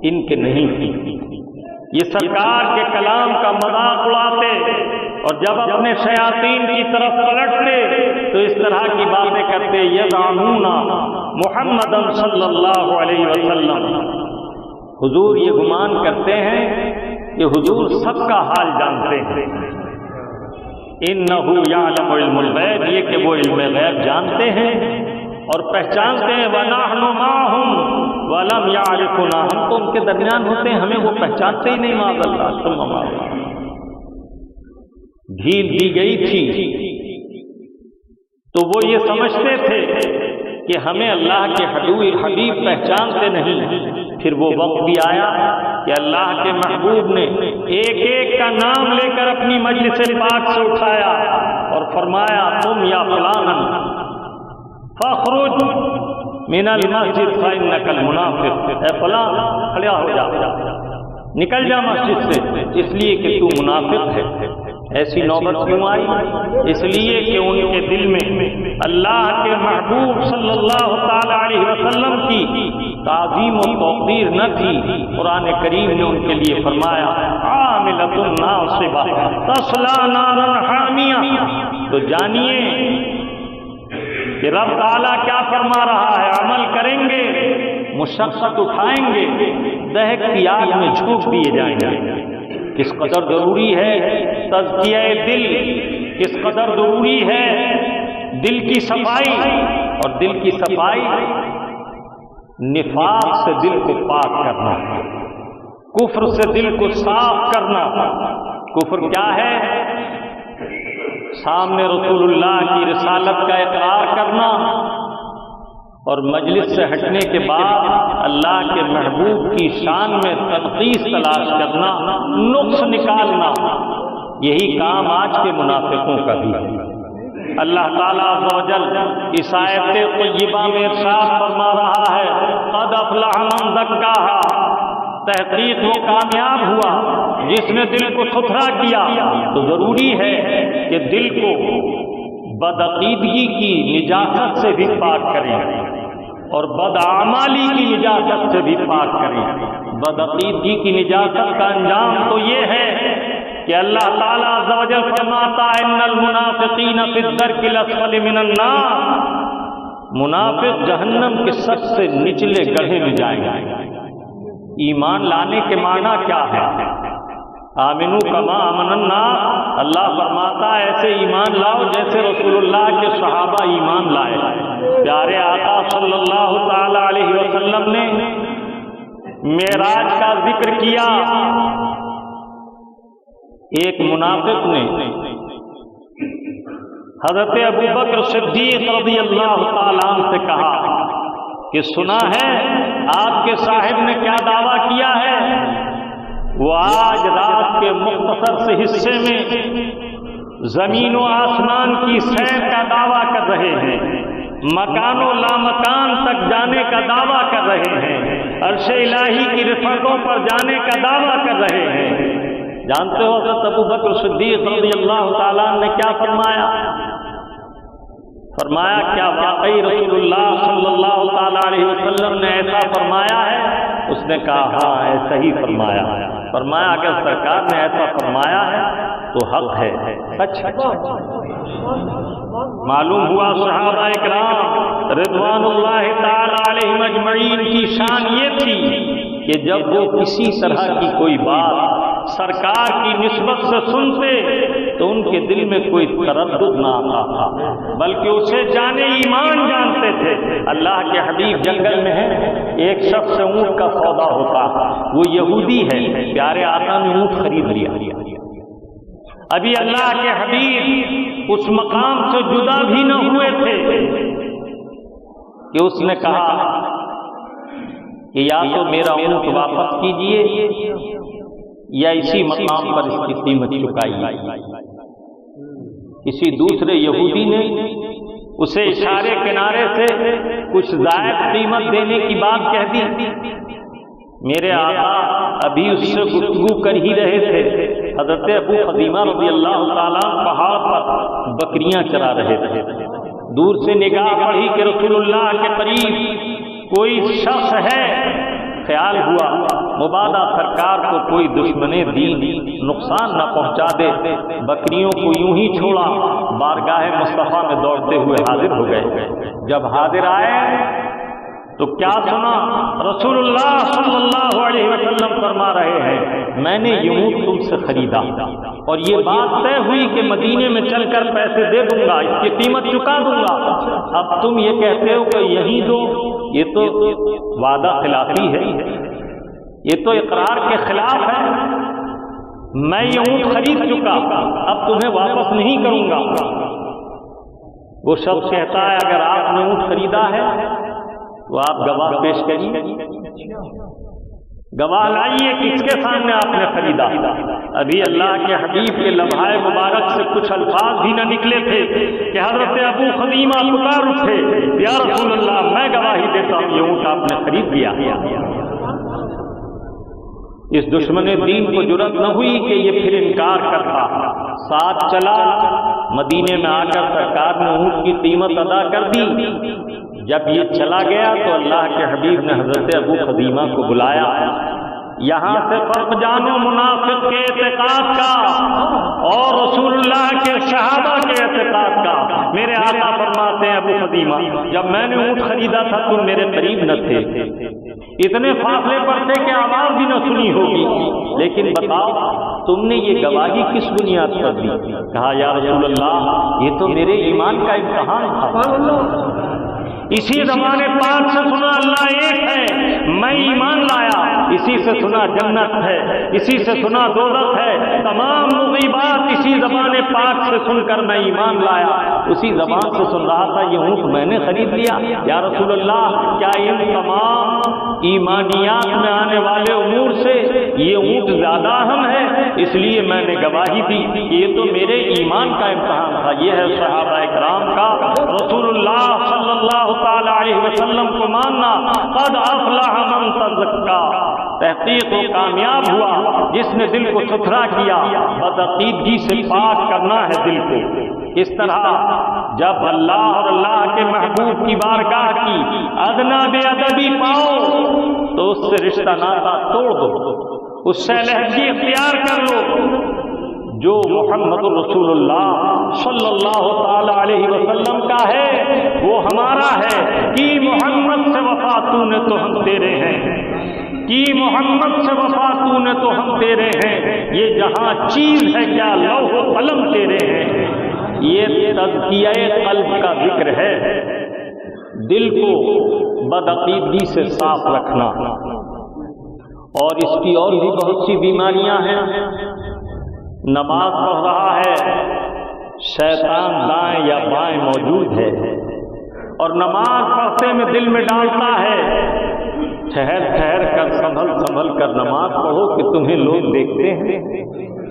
ان کے نہیں تھی، یہ سرکار کے کلام کا مذاق اڑاتے اور جب اپنے شیاطین کی طرف پلٹتے تو اس طرح کی باتیں کرتے یزعمون محمدا صلی اللہ علیہ وسلم، حضور یہ گمان کرتے ہیں کہ حضور سب کا حال جانتے ہیں، انہ یعلم علم الغیب، یہ کہ وہ علم غیب جانتے ہیں اور پہچانتے ہیں، ونحن معہم ولم یعرفنا، ہم تو ان کے درمیان ہوتے ہیں، ہمیں وہ پہچانتے ہی نہیں، معاذ اللہ ثم معاذ اللہ۔ ڈھیل دی گئی تھی تو وہ یہ سمجھتے تھے کہ ہمیں اللہ کے حبیب پہچانتے نہیں۔ پھر وہ وقت بھی آیا کہ اللہ کے محبوب نے ایک ایک کا نام لے کر اپنی مجلس پاک سے اٹھایا اور فرمایا، تم یا فلانا فاخرج من المسجد فإنک المنافق، اے فلاں کھڑا ہو جا، نکل جا مسجد سے، اس لیے کہ تو منافق ہے۔ ایسی نوبت کیوں آئی؟ اس لیے کہ ان کے دل میں اللہ کے محبوب صلی اللہ تعالی علیہ وسلم کی تعظیم و توقیر نہ تھی۔ قرآن کریم نے ان کے لیے فرمایا، عاملۃ ناصبہ تصلی نارا حامیہ۔ تو جانیے کہ رب تعالیٰ کیا فرما رہا ہے، عمل کریں گے، مشقت اٹھائیں گے، دہکتی آگ میں جھونک دیے جائیں گے۔ کس قدر ضروری ہے تزکیہ دل، کس قدر ضروری ہے دل کی صفائی، اور دل کی صفائی نفاق سے دل کو پاک کرنا، کفر سے دل کو صاف کرنا۔ کفر کیا ہے؟ سامنے رسول اللہ کی رسالت کا اقرار کرنا اور مجلس سے ہٹنے کے بعد اللہ کے محبوب کی شان میں تنقیص تلاش کرنا، نقص نکالنا، یہی کام آج کے منافقوں کا بھی ہے۔ اللہ تعالیٰ عز و جل اس آیت طیبہ میں ارشاد فرما رہا ہے، قد افلح من زکاہا، تحقیق وہ کامیاب ہوا جس نے دل کو ستھرا کیا۔ تو ضروری ہے کہ دل کو بدعقیدگی کی نجاست سے بھی پاک کریں اور بدعمالی کی نجاست سے بھی پاک کریں۔ بدعقیدگی کی نجاست کا انجام تو یہ ہے کہ اللہ تعالیٰ عز و جل فرماتا ہے، ان المنافقین فی الدرک الاسفل من النار، منافق جہنم کے سب سے نچلے گڑھے میں جائیں گے۔ ایمان لانے کے معنی کیا ہے؟ آمنو کما آمن الناس، اللہ فرماتا ہے ایسے ایمان لاؤ جیسے رسول اللہ کے صحابہ ایمان لائے۔ پیارے آقا صلی اللہ تعالی علیہ وسلم نے معراج کا ذکر کیا۔ ایک منافق نے حضرت ابوبکر صدیق رضی اللہ تعالیٰ عنہ سے کہا کہ سنا ہے آپ کے صاحب نے کیا دعویٰ کیا ہے؟ وہ آج رات کے مختصر سے حصے میں زمین و آسمان کی سیر کا دعویٰ کر رہے ہیں، مکان و لامکان تک جانے کا دعویٰ کر رہے ہیں، عرش الہی کی رفعتوں پر جانے کا دعویٰ کر رہے ہیں۔ جانتے ہو حضرت ابوبکر صدیق رضی اللہ تعالیٰ نے کیا فرمایا؟ فرمایا کیا واقعی رسول اللہ صلی اللہ تعالیٰ علیہ وسلم نے ایسا فرمایا ہے؟ اس نے کہا ہاں ایسا ہی فرمایا۔ فرمایا اگر سرکار نے ایسا فرمایا ہے تو حق ہے، سچ ہے۔ معلوم ہوا صحابہ اکرام رضوان اللہ تعالی علیہم اجمعین کی شان یہ تھی کہ جب وہ کسی طرح کی کوئی بات سرکار کی نسبت سے سنتے تو ان کے دل میں کوئی تردد نہ آتا تھا، بلکہ اسے جانے ایمان جانتے تھے۔ اللہ کے حبیب جنگل میں ہے، ایک شخص سے اونٹ کا سودا ہوتا، وہ یہودی ہے، پیارے آقا نے اونٹ خرید لیا۔ ابھی اللہ کے حبیب اس مقام سے جدا بھی نہ ہوئے تھے کہ اس نے کہا کہ یا تو میرا اونٹ واپس کیجئے یا اسی مقام پر اس کی قیمت چکائیے۔ کسی دوسرے یہودی نے اسے اشارے کنارے سے کچھ زائد قیمت دینے کی بات کہہ دی۔ میرے آقا ابھی اس سے گفتگو کر ہی رہے تھے، حضرت ابو خزیمہ رضی اللہ تعالیٰ پہاڑ پر بکریاں چرا رہے تھے۔ دور سے نگاہ پڑی کہ رسول اللہ کے قریب کوئی شخص ہے، خیال ہوا مبادا سرکار کو کوئی دشمن دین نقصان نہ پہنچا دے۔ بکریوں کو یوں ہی چھوڑا، بارگاہ مصطفیٰ میں دوڑتے ہوئے حاضر ہو گئے۔ جب حاضر آئے تو کیا سنا؟ رسول اللہ صلی اللہ علیہ وسلم فرما رہے ہیں میں نے یہ اونٹ تم سے خریدا، اور یہ بات طے ہوئی کہ مدینے میں چل کر پیسے دے دوں گا، اس کی قیمت چکا دوں گا، اب تم یہ کہتے ہو کہ یہی دو، یہ تو وعدہ خلافی ہے، یہ تو اقرار کے خلاف ہے، میں یہ اونٹ خرید چکا، اب تمہیں واپس نہیں کروں گا۔ وہ شخص کہتا ہے اگر آپ نے اونٹ خریدا ہے تو آپ گواہ پیش کریے، گواہ لائیے کس کے سامنے آپ نے خریدا۔ ابھی اللہ کے حبیب کے لمحہ مبارک سے کچھ الفاظ بھی نہ نکلے تھے کہ حضرت ابو خدیمہ پکار اٹھے، یا رسول اللہ میں گواہی دیتا ہوں یہ اونٹ آپ نے خرید لیا۔ اس دشمن دین کو جرأت نہ ہوئی کہ یہ پھر انکار کرتا، ساتھ چلا، مدینے میں آ کر سرکار نے اونٹ کی قیمت ادا کر دی۔ جب یہ چلا گیا تو اللہ کے حبیب نے حضرت ابو خدیمہ کو بلایا، یہاں سے فرق جانو منافق کے اعتقاد کا اور رسول اللہ کے صحابہ کے اعتقاد کا۔ میرے آقا فرماتے ہیں ابو خدیمہ جب میں نے اونٹ خریدا تھا تم میرے قریب نہ تھے، اتنے فاصلے پر تھے کہ آواز بھی نہ سنی ہوگی، لیکن بتاؤ تم نے یہ گواہی کس بنیاد پر دی؟ کہا یا رسول اللہ یہ تو میرے ایمان کا امتحان تھا، اسی زمانے پاک سے سنا اللہ ایک ہے، میں ایمان لایا، اسی سے سنا جنت ہے، اسی سے سنا دوزخ ہے، تمام مغیبات اسی زبان پاک سے سن کر میں ایمان لایا، اسی زبان سے سن رہا تھا یہ اونٹ میں نے خرید لیا۔ یا رسول اللہ کیا ان تمام ایمانیات میں آنے والے امور سے یہ اونٹ زیادہ اہم ہے؟ اس لیے میں نے گواہی دی کہ یہ تو میرے ایمان کا امتحان تھا۔ یہ ہے صحابہ کرام کا رسول اللہ صلی اللہ تعالی علیہ وسلم کو ماننا۔ قد افلح من تزکا، تحقیق و کامیاب ہوا جس نے دل کو ستھرا کیا، بدعقیدگی سے پاک کرنا ہے دل کو۔ اس طرح جب اللہ اور اللہ کے محبوب کی بارگاہ کی ادنا بے ادبی پاؤ تو اس سے رشتہ ناتا توڑ دو، اس سے علیحدگی اختیار کر لو۔ جو محمد رسول اللہ صلی اللہ تعالی علیہ وسلم کا ہے وہ ہمارا ہے۔ کی محمد سے وفا تو نے تو ہم تیرے ہیں، کی محمد سے وفا تو نے تو ہم تیرے ہیں، یہ جہاں چیز ہے کیا لوح و قلم تیرے ہیں۔ یہ تزکیہ قلب کا ذکر ہے، دل کو بدعقیدگی سے صاف رکھنا۔ اور اس کی اور بھی بہت سی بیماریاں ہیں۔ نماز پڑھ رہا ہے، شیطان دائیں یا بائیں موجود ہے، اور نماز پڑھتے میں دل میں ڈالتا ہے ٹھہر ٹھہر کر سنبھل کر نماز پڑھو کہ تمہیں لوگ دیکھتے ہیں،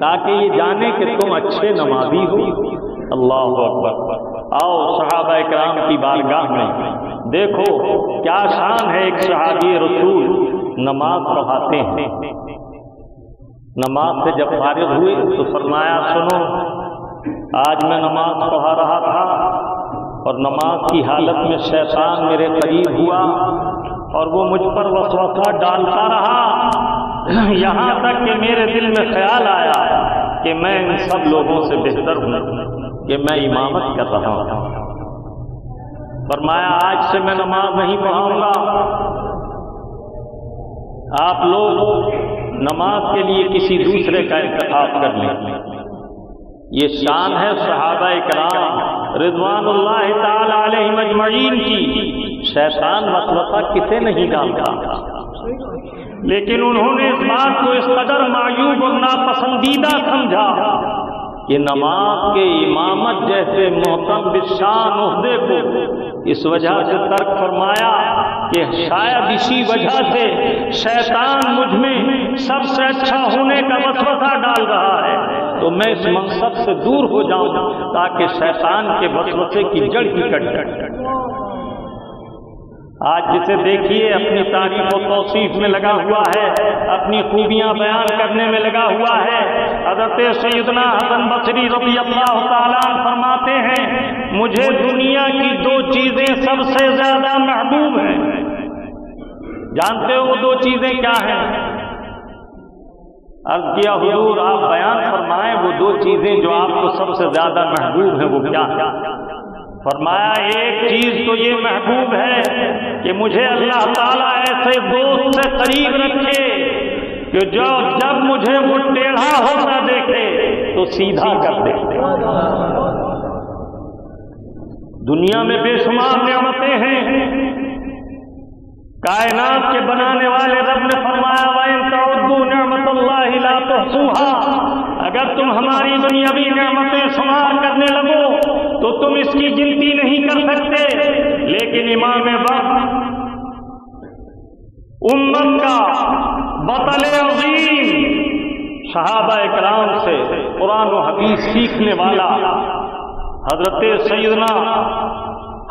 تاکہ یہ جانے کہ تم اچھے نمازی ہو۔ اللہ اکبر۔ آؤ صحابہ کرام کی بارگاہ میں دیکھو کیا شان ہے۔ ایک صحابی رسول نماز پڑھاتے ہیں، نماز سے جب فارغ ہوئے تو فرمایا سنو آج میں نماز پڑھا رہا تھا اور نماز کی حالت میں شیطان میرے قریب ہوا اور وہ مجھ پر وسوسہ ڈالتا رہا، یہاں تک کہ میرے دل میں خیال آیا کہ میں ان سب لوگوں سے بہتر ہوں کہ میں امامت کر رہا ہوں۔ فرمایا آج سے میں نماز نہیں پڑھاؤں گا، آپ لوگ نماز کے لیے کسی دوسرے کا انتخاب کر لیں۔ یہ شان ہے صحابہ کرام رضوان اللہ تعالی علیہم اجمعین کی۔ شیطان وسوسہ کسے نہیں ڈالتا، لیکن انہوں نے اس بات کو اس قدر معیوب اور ناپسندیدہ سمجھا کہ نماز کے امامت جیسے محترم بالشان عہدے کو اس وجہ سے ترک فرمایا کہ شاید اسی وجہ سے شیطان مجھ میں سب سے اچھا ہونے کا وسوسہ ڈال رہا ہے، تو میں اس منصب سے دور ہو جاؤں تاکہ شیطان کے وسوسے کی جڑ ہی کٹ جائے۔ آج جسے دیکھیے اپنی تعریف و توصیف میں لگا ہوا ہے، اپنی خوبیاں بیان کرنے میں لگا ہوا ہے۔ حضرت سیدنا حسن بصری رضی اللہ تعالیٰ عنہ فرماتے ہیں مجھے دنیا کی دو چیزیں سب سے زیادہ محبوب ہیں۔ جانتے ہو وہ دو چیزیں کیا ہیں؟ عرض کیا حضور آپ بیان فرمائیں وہ دو چیزیں جو آپ کو سب سے زیادہ محبوب ہیں وہ کیا ہیں؟ فرمایا ایک چیز تو یہ محبوب ہے کہ مجھے اللہ تعالیٰ ایسے دوست سے قریب رکھے کہ جب مجھے وہ ٹیڑھا ہوتا دیکھے تو سیدھا کر دے۔ دنیا میں بے شمار نعمتیں ہیں، کائنات کے بنانے والے رب نے فرمایا وَإِن تَعُدُّوا نِعْمَتَ اللَّهِ لَا تُحْصُوهَا، اگر تم ہماری دنیاوی نعمتیں شمار کرنے لگو تو تم اس کی گنتی نہیں کر سکتے۔ لیکن امام وقت امت کا بطل عظیم، صحابہ کرام سے قرآن و حدیث سیکھنے والا حضرت سیدنا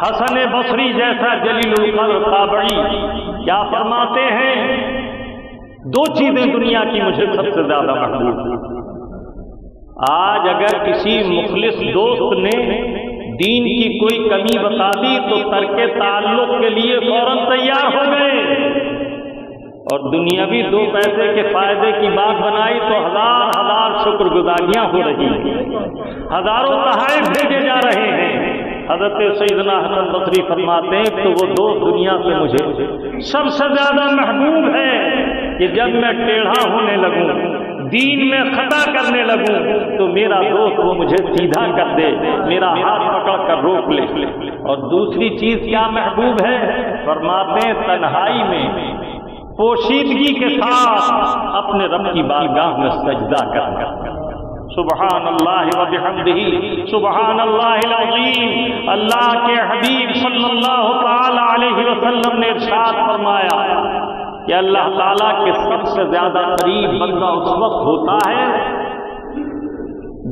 حسن بصری جیسا جلیل القدر تابعی کیا فرماتے ہیں؟ دو چیزیں دنیا کی مجھے سب سے زیادہ محبوب ہیں۔ آج اگر کسی مخلص دوست نے دین کی کوئی کمی بتا دی تو ترک تعلق کے لیے فوراً تیار ہو گئے، اور دنیاوی دو پیسے کے فائدے کی بات بنائی تو ہزار شکر گزاریاں ہو رہی ہیں، ہزاروں تحائف بھیجے جا رہے ہیں۔ حضرت سیدنا حسن بصری فرماتے ہیں تو وہ دوست دنیا سے مجھے سب سے زیادہ محبوب ہے کہ جب میں ٹیڑھا ہونے لگوں، دین میں خطا کرنے لگوں تو میرا دوست وہ مجھے سیدھا کر دے، میرا ہاتھ پکڑ کر روک لے۔ اور دوسری چیز کیا محبوب ہے؟ فرماتے ہیں تنہائی میں پوشیدگی کے ساتھ اپنے رب کی بارگاہ میں سجدہ کر سبحان اللہ و بحمدہ سبحان اللہ العظیم۔ اللہ کے حبیب صلی اللہ تعالی علیہ وسلم نے ارشاد فرمایا کہ اللہ تعالیٰ کے سب سے زیادہ قریب بندہ اس وقت ہوتا ہے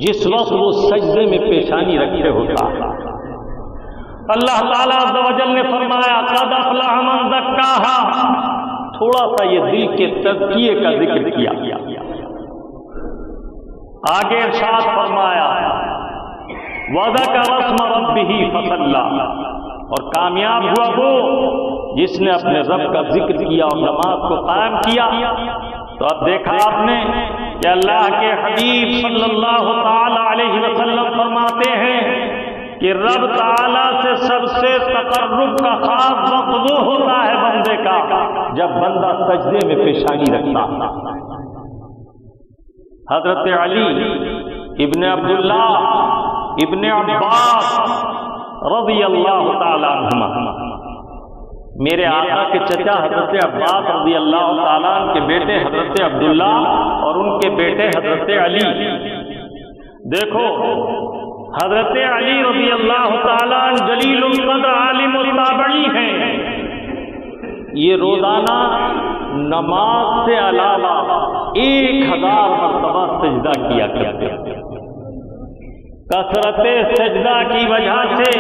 جس وقت وہ سجدے میں پیشانی رکھے ہوتا ہے۔ اللہ تعالیٰ عز و جل نے فرمایا قد افلح من زکاہا، تھوڑا سا یہ دل کے تزکیے کا ذکر کیا، آگے ارشاد فرمایا وَذَكَرَ اسْمَ رَبِّهِ فَصَلَّى، اور کامیاب ہوا وہ جس نے اپنے رب کا ذکر کیا اور نماز کو قائم کیا۔ تو اب دیکھا آپ نے کہ اللہ کے حبیب صلی اللہ تعالی علیہ وسلم فرماتے ہیں کہ رب تعالی سے سب سے تقرب کا خاص وقت وہ ہوتا ہے بندے کا جب بندہ سجدے میں پیشانی رکھتا ہے۔ حضرت علی ابن عبداللہ ابن عباس رضی اللہ تعالی عنہما، میرے آقا کے چچا حضرت عباس رضی اللہ تعالیٰ عنہ کے بیٹے حضرت عبداللہ اور ان کے بیٹے حضرت علی، دیکھو حضرت علی رضی اللہ تعالیٰ عنہ جلیل القدر عالم التابعی ہیں، یہ روزانہ نماز سے علاوہ 1000 مرتبہ سجدہ کیا کرتے ہیں۔ کثرت سجدہ کی وجہ سے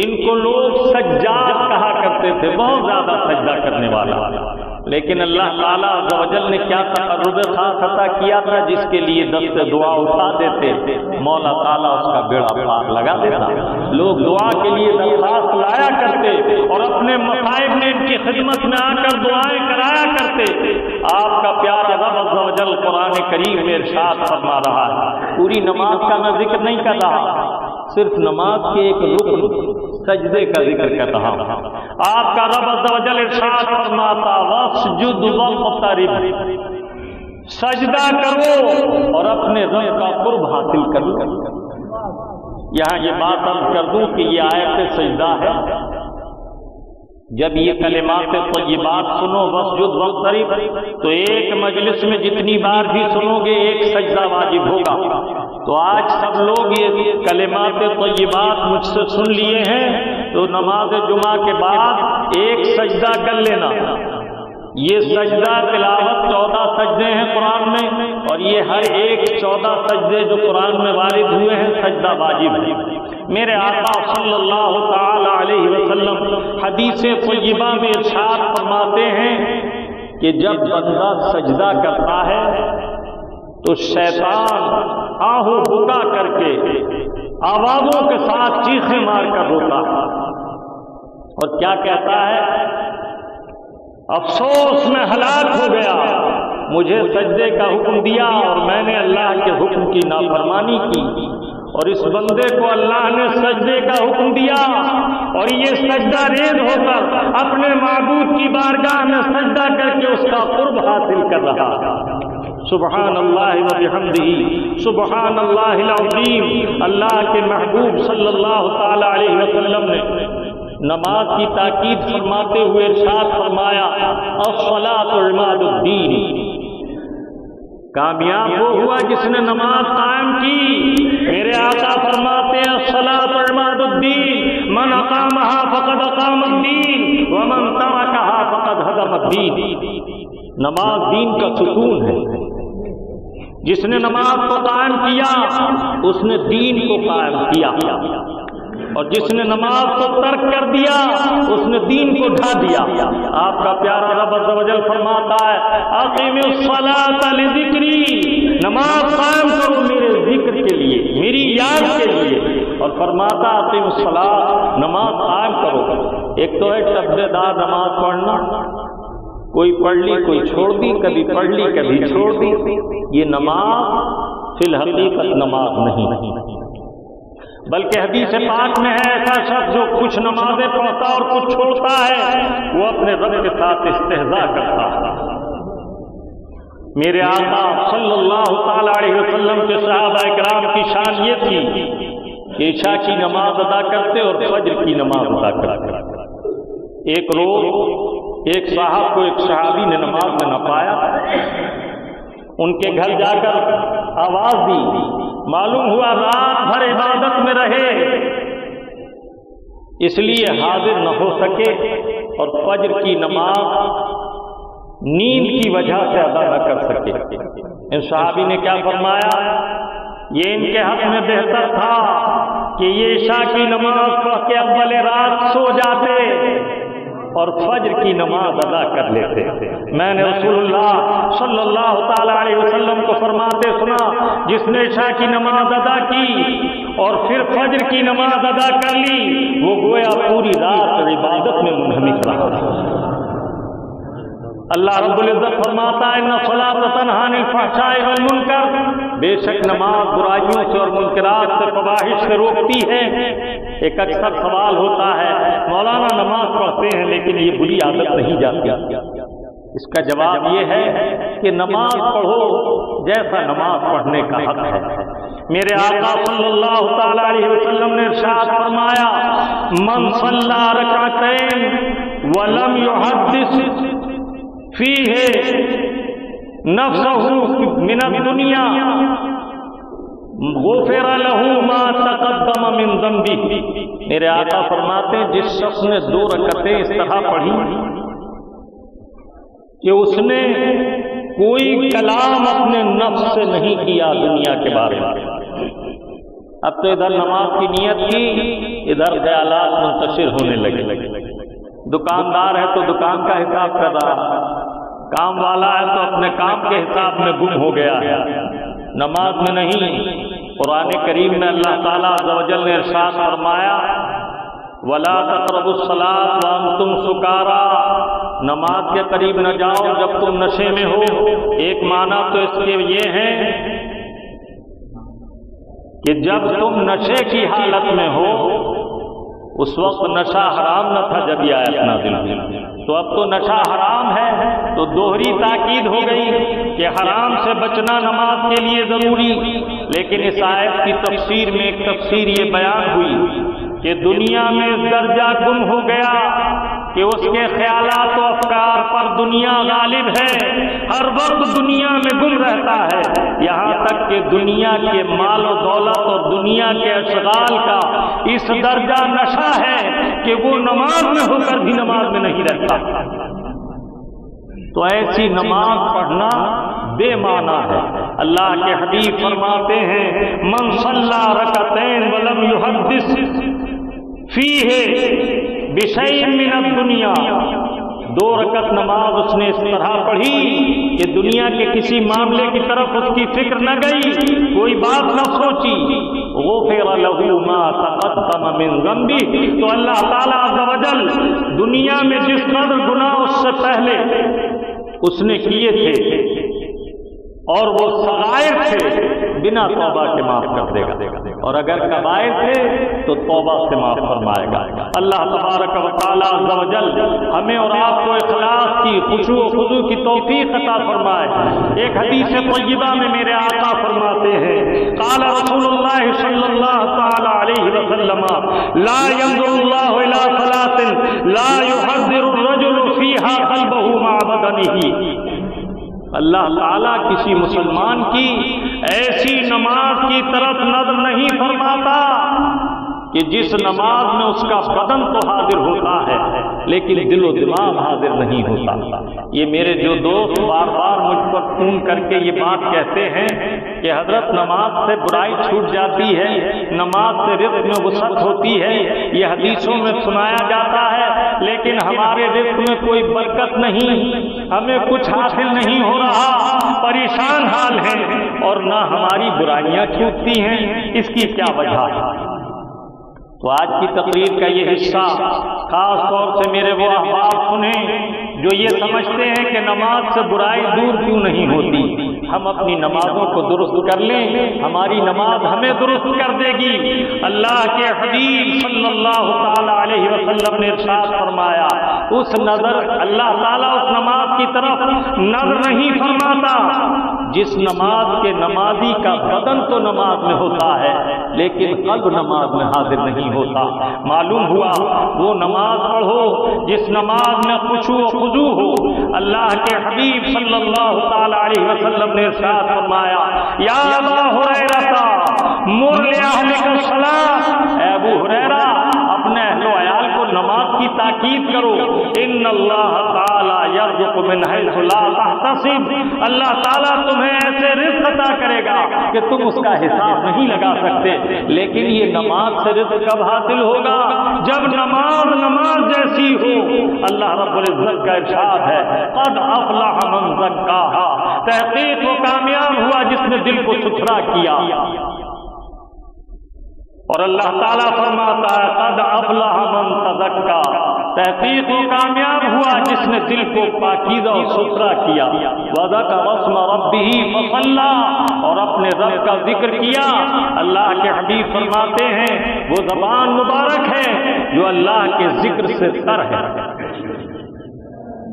ان کو لوگ سجاد کہا کرتے تھے، بہت زیادہ سجدہ کرنے والا۔ لیکن اللہ تعالیٰ عز و جل نے کیا تقرب خاص عطا کیا تھا جس کے لیے دست دعا اٹھا دیتے، مولا تعالیٰ اس کا بیڑا پار لگا دیتا۔ لوگ دعا کے لیے درخواست لایا کرتے اور اپنے مصائب میں ان کی خدمت میں آ کر دعائیں کرایا کرتے۔ آپ کا پیارا رب عز و جل قرآن کریم میں ارشاد فرما رہا ہے، پوری نماز کا میں ذکر نہیں کر رہا، صرف نماز کے ایک رکن سجدے کا ذکر کر رہا ہوں۔ آپ کا رب عز و جل ارشاد فرماتا واسجد واقترب، سجدہ کرو اور اپنے رب کا قرب حاصل کرو۔ یہاں یہ بات عرض کر دوں کہ یہ آیت سجدہ ہے، جب یہ کلمات طیبات سنو واسجد واقترب تو ایک مجلس میں جتنی بار بھی سنو گے ایک سجدہ واجب ہوگا۔ تو آج سب لوگ یہ کلمات طیبات مجھ سے سن لیے ہیں تو نماز جمعہ کے بعد ایک سجدہ کر لینا۔ یہ سجدہ تلاوت 14 سجدے ہیں قرآن میں، اور یہ ہر ایک 14 سجدے جو قرآن میں وارد ہوئے ہیں سجدہ واجب ہے۔ میرے آقا صلی اللہ تعالی علیہ وسلم حدیث طیبہ میں ارشاد فرماتے ہیں کہ جب بندہ سجدہ کرتا ہے تو شیطان آہو بکا کر کے آوازوں کے ساتھ چیخیں مار کر روتا ہے اور کیا کہتا ہے؟ افسوس میں ہلاک ہو گیا، مجھے سجدے کا حکم دیا اور میں نے اللہ کے حکم کی نافرمانی کی، اور اس بندے کو اللہ نے سجدے کا حکم دیا اور یہ سجدہ ریز ہو کر اپنے معبود کی بارگاہ میں سجدہ کر کے اس کا قرب حاصل کر رہا. سبحان اللہ و بحمدہ سبحان اللہ العظیم. اللہ کے محبوب صلی اللہ تعالی علیہ وسلم نے نماز کی تاکید فرماتے ہوئے ارشاد فرمایا الصلاۃ عماد الدین. کامیاب وہ ہوا جس نے نماز قائم کی. میرے آقا فرماتے ہیں الصلاۃ عماد الدین من اقامها فقد اقام الدین ومن ترکها فقد هدم الدین. نماز دین کا ستون ہے. جس نے نماز کو قائم کیا اس نے دین کو قائم کیا اور جس نے نماز کو ترک کر دیا اس نے دین کو ڈھا دیا. آپ کا پیارا رب عز و جل فرماتا ہے اقیم الصلاۃ لذکری. نماز قائم کرو میرے ذکر کے لیے میری یاد کے لیے. اور فرماتا اقیم الصلاۃ نماز قائم کرو. ایک تو ہے ٹبے دار نماز پڑھنا, کوئی پڑھ لی کوئی چھوڑ دی, کبھی پڑھ لی کبھی چھوڑ دی. یہ نماز فی الحقیقت نماز نہیں, بلکہ حدیث پاک میں ہے ایسا شخص جو کچھ نمازیں پڑھتا اور کچھ چھوڑتا ہے وہ اپنے رب کے ساتھ استہزاء کرتا ہے. میرے آقا صلی اللہ تعالی علیہ وسلم کے صحابہ کرام کی شان یہ تھی کہ عشاء کی نماز ادا کرتے اور فجر کی نماز ادا کرتے. ایک روز ایک صاحب کو ایک صحابی نے نماز میں نہ پایا. ان کے گھر جا کر آواز دی. معلوم ہوا رات بھر عبادت میں رہے اس لیے حاضر نہ ہو سکے اور فجر کی نماز نیند کی وجہ سے ادا نہ کر سکے. ان صحابی نے کیا فرمایا, یہ ان کے حق میں بہتر تھا کہ یہ عشاء کی نماز پڑھ کے اول رات سو جاتے اور فجر کی نماز ادا کر لیتے. میں نے رسول اللہ صلی اللہ تعالی علیہ وسلم کو فرماتے سنا جس نے عشاء کی نماز ادا کی اور پھر فجر کی نماز ادا کر لی وہ گویا پوری رات عبادت میں منہمک رہا. اللہ رب العزت فرماتا ہے ان الصلاۃ تنہی عن الفحشاء والمنکر. بے شک نماز برائیوں سے اور منکرات سے فواحش سے روکتی ہے. ایک اکثر سوال ہوتا ہے مولانا نماز پڑھتے ہیں لیکن یہ بری عادت نہیں جاتی. اس کا جواب یہ ہے کہ نماز پڑھو جیسا نماز پڑھنے کا حق ہے. میرے آقا صلی اللہ تعالی علیہ وسلم نے ارشاد فرمایا من صلی رکعتین ولم یحدث فیہ نفسہ من الدنیا غفر لہ ما تقدم من ذنبہ. میرے آقا فرماتے ہیں جس شخص نے 2 رکعتیں اس طرح پڑھی کہ اس نے کوئی کلام اپنے نفس سے نہیں کیا دنیا کے بارے میں. اب تو ادھر نماز کی نیت کی ادھر خیالات منتشر ہونے لگے. دکاندار ہے تو دکان کا حساب کر رہا, کام والا ہے تو اپنے کام کے حساب میں گم ہو گیا ہے, نماز میں نہیں. قرآن کریم میں اللہ تعالیٰ عز و جل نے ارشاد فرمایا وَلَا تَقْرَبُوا الصَّلَاةَ وَأَنْتُمْ سُكَارَىٰ. نماز کے قریب نہ جاؤ جب تم نشے میں ہو. ایک معنی تو اس کے یہ ہے کہ جب تم نشے کی حالت میں ہو اس وقت نشہ حرام نہ تھا جب یہ آیت نازل ہوئی, تو اب تو نشہ حرام ہے تو دوہری تاکید ہو گئی کہ حرام سے بچنا نماز کے لیے ضروری. لیکن اس آیت کی تفسیر میں ایک تفسیر یہ بیان ہوئی کہ دنیا میں اس درجہ گم ہو گیا کہ اس کے خیالات و افکار پر دنیا غالب ہے, ہر وقت دنیا میں گم رہتا ہے, یہاں تک کہ دنیا کے مال و دولت اور دنیا کے اشغال کا اس درجہ نشہ ہے کہ وہ نماز میں ہو کر بھی نماز میں نہیں رہتا. تو ایسی نماز پڑھنا بے معنی ہے. اللہ کے حبیب فرماتے ہیں من صلی رکعتین ولم یحدث فیہ بشیء من الدنیا. 2 رکعت نماز اس نے اس طرح پڑھی کہ دنیا کے کسی معاملے کی طرف اس کی فکر نہ گئی, کوئی بات نہ سوچی. غفر لہ ما تقدم من ذنبہ. تو اللہ تعالیٰ عز و جل دنیا میں جس قدر گناہ اس سے پہلے اس نے کیے تھے اور وہ صغائر تھے بنا توبہ کے معاف کر دے گا، اور اگر کبائر تھے تو توبہ سے معاف فرمائے گا۔ اللہ تبارک و تعالیٰ عز و جل ہمیں اور آپ کو اخلاص کی، خشوع و خضوع کی توفیق عطا فرمائے۔ ایک حدیث طیبہ میں میرے آقا فرماتے ہیں، قال رسول اللہ صلی اللہ تعالی علیہ وسلم لا ينظر اللہ الى صلاة لا يحذر الرجل فيها قلبه مع بدنه۔ اللہ تعالیٰ کسی مسلمان کی ایسی نماز کی طرف نظر نہیں فرماتا کہ جس نماز میں اس کا بدن تو حاضر ہوتا ہے لیکن دل و دماغ حاضر نہیں ہوتا۔ یہ میرے جو دوست بار بار مجھ پر فون کر کے یہ بات کہتے ہیں کہ حضرت نماز سے برائی چھوٹ جاتی ہے، نماز سے رزق میں وسعت ہوتی ہے، یہ حدیثوں میں سنایا جاتا ہے، لیکن ہمارے رزق میں کوئی برکت نہیں، ہمیں کچھ حاصل نہیں ہو رہا، پریشان حال ہے، اور نہ ہماری برائیاں چھوٹتی ہیں، اس کی کیا وجہ ہے؟ تو آج کی تقریر کا یہ حصہ خاص طور سے میرے وہ احباب سنیں جو یہ سمجھتے ہیں کہ نماز سے برائی دور کیوں نہیں ہوتی۔ ہم اپنی نمازوں کو درست کر لیں، ہماری نماز ہمیں درست کر دے گی۔ اللہ کے حبیب صلی اللہ تعالی علیہ وسلم نے ارشاد فرمایا، اس نظر اللہ تعالیٰ اس نماز کی طرف نظر نہیں فرماتا جس نماز کے نمازی کا بدن تو نماز میں ہوتا ہے لیکن قلب نماز میں حاضر نہیں ہوتا۔ معلوم ہوا وہ نماز پڑھو جس نماز میں خشوع و خضوع ہو۔ اللہ کے حبیب صلی اللہ تعالی علیہ وسلم نے ارشاد فرمایا، یا ابا ہریرہ مر لأہلک الصلاۃ، اے ابو ہریرہ اپنے اہل و عیال کو نماز کی تاکید کرو۔ ان اللہ تعالی یرزق من حیث لا تحتسب، اللہ تعالیٰ تمہیں ایسے رزق عطا کرے گا کہ تم اس کا حساب نہیں لگا سکتے۔ لیکن یہ نماز سے رزق کب حاصل ہوگا؟ جب نماز جیسی ہو۔ اللہ رب العزت کا ارشاد ہے، قد افلح من زکاہا، تحقیق وہ کامیاب ہوا جس نے دل کو ستھرا کیا۔ اور اللہ تعالیٰ فرماتا ہے، قد افلح من تزکا، تحقیق وہ کامیاب ہوا جس نے دل کو پاکیزہ اور ستھرا کیا۔ وذکر اسم ربہ فصلی، اور اپنے رب کا ذکر کیا۔ اللہ کے حبیب فرماتے ہیں وہ زبان مبارک ہے جو اللہ کے ذکر سے تر ہے۔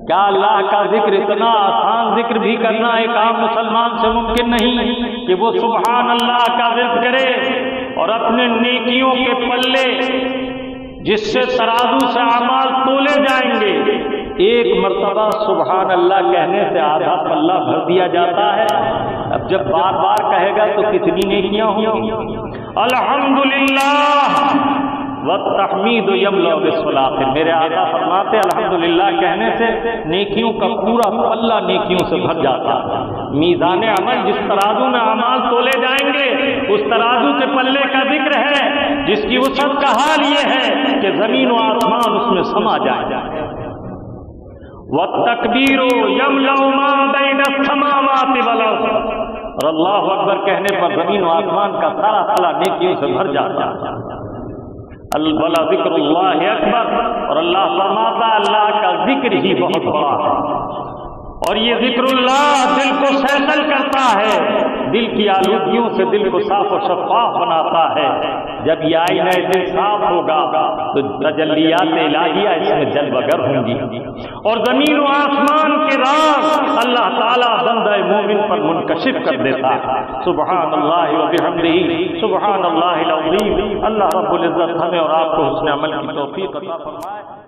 کیا اللہ کا ذکر اتنا آسان ذکر بھی کرنا ایک عام مسلمان سے ممکن نہیں کہ وہ سبحان اللہ کا ذکر کرے اور اپنے نیکیوں کے پلے جس سے ترازو سے اعمال تولے جائیں گے، ایک مرتبہ سبحان اللہ کہنے سے آدھا پلہ بھر دیا جاتا ہے۔ اب جب بار بار کہے گا تو کتنی نیکیاں ہوں گی۔ الحمدللہ والتحمید یملأ بالصلاۃ، میرے آقا فرماتے الحمدللہ کہنے سے نیکیوں کا پورا پلہ نیکیوں سے بھر جاتا ہے۔ میزان عمل جس ترازو میں اعمال تولے جائیں گے اس ترازو کے پلے کا ذکر ہے جس کی وسعت کا حال یہ ہے کہ زمین و آسمان اس میں سما جائے۔ والتکبیر یملأ ما بین السماوات والارض، اور اللہ اکبر کہنے پر زمین و آسمان کا سارا پلہ نیکیوں سے بھر جاتا ہے۔ البلا ذکر اللہ اکبر، اور اللہ فرماتا اللہ کا ذکر ہی بہت بڑا ہے، اور یہ ذکر اللہ دل کو سیطل کرتا ہے، دل کی آلودگیوں سے دل کو صاف و شفاف بناتا ہے۔ جب یہ آئینہ دل صاف ہوگا تو تجلیات الہیہ اس میں جلوگر ہوں گی، اور زمین و آسمان کے راز اللہ تعالیٰ بندہ مومن پر منکشف کر دیتا ہے۔ سبحان اللہ و بحمدہ، سبحان اللہ العظیم۔ اللہ رب العزت ہمیں اور آپ کو حسن عمل کی توفیق عطا فرمائے۔